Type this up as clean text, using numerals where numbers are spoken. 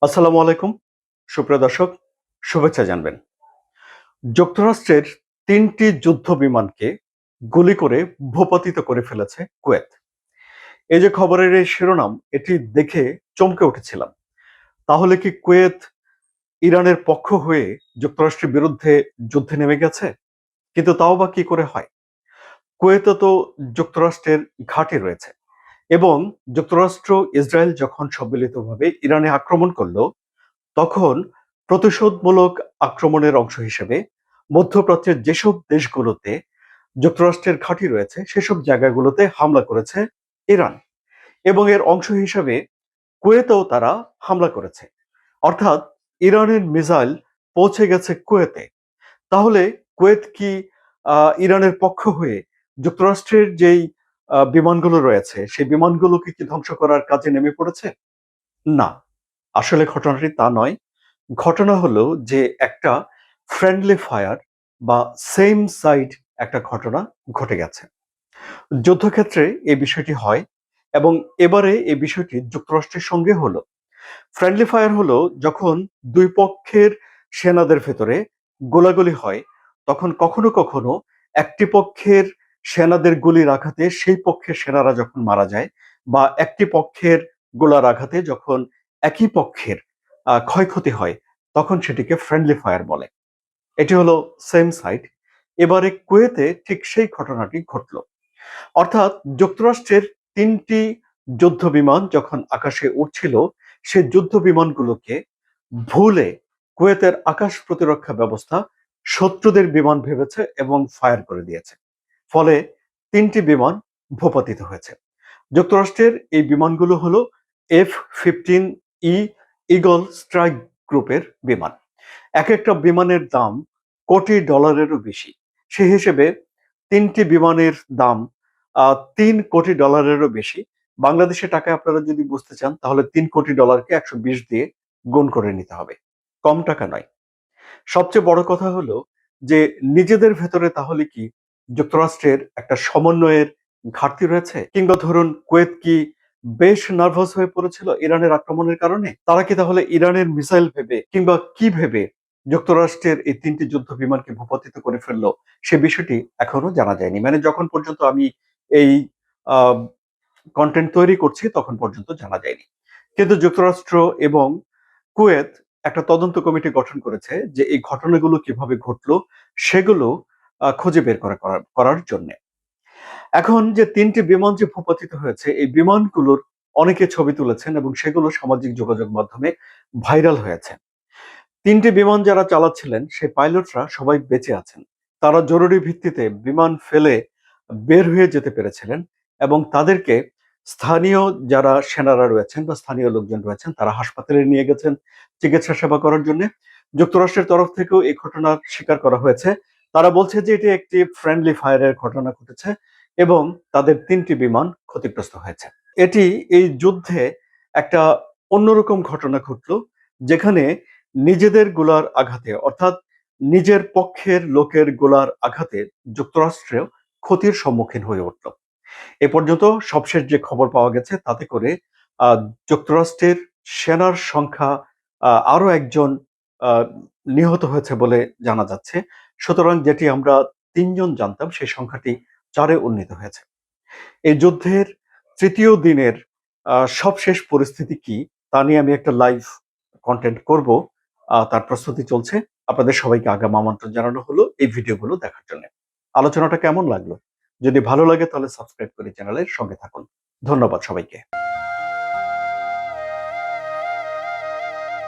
আসসালামু আলাইকুম সুপ্রিয় দর্শক, শুভেচ্ছা জানবেন। যুক্তরাষ্ট্রের ৩টি যুদ্ধ বিমানকে গুলি করে ভূপাতিত করে ফেলেছে কুয়েত। এই যে খবরের এই শিরোনাম, এটি দেখে চমকে উঠেছিলাম। তাহলে কি কুয়েত ইরানের পক্ষ হয়ে যুক্তরাষ্ট্রের বিরুদ্ধে যুদ্ধে নেমে গেছে? কিন্তু তাও বা কি করে হয়? কুয়েতে তো যুক্তরাষ্ট্রের ঘাঁটি রয়েছে এবং যুক্তরাষ্ট্র ইসরায়েল যখন সম্মিলিতভাবে ইরানে আক্রমণ করলো, তখন প্রতিশোধমূলক আক্রমণের অংশ হিসেবে মধ্যপ্রাচ্যের যেসব দেশগুলোতে যুক্তরাষ্ট্রের ঘাঁটি রয়েছে সেসব জায়গাগুলোতে হামলা করেছে ইরান, এবং এর অংশ হিসেবে কুয়েতেও তারা হামলা করেছে। অর্থাৎ ইরানের মিসাইল পৌঁছে গেছে কুয়েতে। তাহলে কুয়েত কি ইরানের পক্ষ হয়ে যুক্তরাষ্ট্রের যেই বিমানগুলো রয়েছে সেই বিমানগুলোকে কি ধ্বংস করার কাজে নেমে পড়েছে? না, আসলে ঘটনাটি তা নয়। ঘটনা হলো যে একটা ফ্রেন্ডলি ফায়ার বা সেম সাইড একটা ঘটনা ঘটে গেছে। যুদ্ধক্ষেত্রে এই বিষয়টি হয় এবং এবারে এই বিষয়টি যুক্তরাষ্ট্রের সঙ্গে হলো। ফ্রেন্ডলি ফায়ার হলো যখন দুই পক্ষের সেনাদের ভেতরে গোলাগুলি হয়, তখন কখনো কখনো একটি পক্ষের সেনাদের গুলির আঘাতে সেই পক্ষের সেনারা যখন মারা যায়, বা একটি পক্ষের গোলার আঘাতে যখন একই পক্ষের ক্ষয়ক্ষতি হয়, তখন সেটিকে ফ্রেন্ডলি ফায়ার বলে। এটি হলো সেম সাইড। এবারে কুয়েতে ঠিক সেই ঘটনাটি ঘটল। অর্থাৎ যুক্তরাষ্ট্রের ৩টি যুদ্ধ বিমান যখন আকাশে উড়ছিল, সেই যুদ্ধ বিমানগুলোকে ভুলে কুয়েতের আকাশ প্রতিরক্ষা ব্যবস্থা শত্রুদের বিমান ভেবেছে এবং ফায়ার করে দিয়েছে। ফলে ৩টি বিমান ভূপাতিত হয়েছে। যুক্তরাষ্ট্রের এই বিমানগুলো হলো F-15E ঈগল স্ট্রাইক গ্রুপের বিমান। একেকটা বিমানের দাম কোটি ডলারেরও বেশি। সে হিসেবে ৩টি বিমানের দাম ৩ কোটি ডলারেরও বেশি। বাংলাদেশের টাকায় আপনারা যদি বুঝতে চান, তাহলে ৩ কোটি ডলারকে ১২০ দিয়ে গুণ করে নিতে হবে। কম টাকা নয়। সবচেয়ে বড় কথা হলো যে নিজেদের ভেতরে তাহলে কি যুক্তরাষ্ট্রের একটা সমন্বয়ের ঘাটতি রয়েছে? কিংবা ধরুন কুয়েত কি বেশ নার্ভাস হয়ে পড়েছিল ইরানের আক্রমণের কারণে? তারা কি তাহলে ইরানের মিসাইল ভেবে কিংবা কি ভেবে যুক্তরাষ্ট্রের এই ৩টি যুদ্ধ বিমানকে ভূপাতিত করে ফেললো, সে বিষয়টি এখনো জানা যায়নি। মানে যখন পর্যন্ত আমি এই আ কনটেন্ট তৈরি করছি তখন পর্যন্ত জানা যায়নি। কিন্তু যুক্তরাষ্ট্র এবং কুয়েত একটা তদন্ত কমিটি গঠন করেছে যে এই ঘটনাগুলো কিভাবে ঘটলো সেগুলো খুঁজে বের করার জন্যে। এখন যে ৩টি বিমান যে ভূপাতিত হয়েছে, এই বিমানগুলোর অনেকে ছবি তুলেছেন এবং সেগুলো সামাজিক যোগাযোগ মাধ্যমে ভাইরাল হয়েছে। ৩টি বিমান যারা চালাচ্ছিলেন সেই পাইলটরা সবাই বেঁচে আছেন। তারা জরুরি ভিত্তিতে বিমান ফেলে বের হয়ে যেতে পেরেছিলেন এবং তাদেরকে স্থানীয় যারা সেনারা রয়েছেন বা স্থানীয় লোকজন রয়েছেন তারা হাসপাতালে নিয়ে গেছেন চিকিৎসা সেবা করার জন্যে। যুক্তরাষ্ট্রের তরফ থেকেও এই ঘটনার স্বীকার করা হয়েছে। তারা বলছে যে এটি একটি ফ্রেন্ডলি ফায়ারের ঘটনা ঘটেছে এবং তাদের ৩টি বিমান ক্ষতিগ্রস্ত হয়েছে। এটি এই যুদ্ধে একটা অন্যরকম ঘটনা ঘটল, যেখানে নিজেদের গোলার আঘাতে, অর্থাৎ নিজের পক্ষের লোকের গোলার আঘাতে যুক্তরাষ্ট্রেও ক্ষতির সম্মুখীন হয়ে উঠল। এ পর্যন্ত সবশেষ যে খবর পাওয়া গেছে তাতে করে আহ, যুক্তরাষ্ট্রের সেনার সংখ্যা আরো একজন আহ, নিহত হয়েছে বলে জানা যাচ্ছে। সুতরাং যেটি আমরা ৩ জন জানতাম সেই সংখ্যাটি ৪-এ উন্নীত হয়েছে। এই যুদ্ধের ৩য় দিনের সবশেষ পরিস্থিতি কি তা নিয়ে আমি একটা লাইভ কন্টেন্ট করব। তার প্রস্তুতি চলছে। আপনাদের সবাইকে আগাম আমন্ত্রণ জানানো হলো এই ভিডিওগুলো দেখার জন্য। আলোচনাটা কেমন লাগলো? যদি ভালো লাগে তাহলে সাবস্ক্রাইব করে চ্যানেলের সঙ্গে থাকুন। ধন্যবাদ সবাইকে।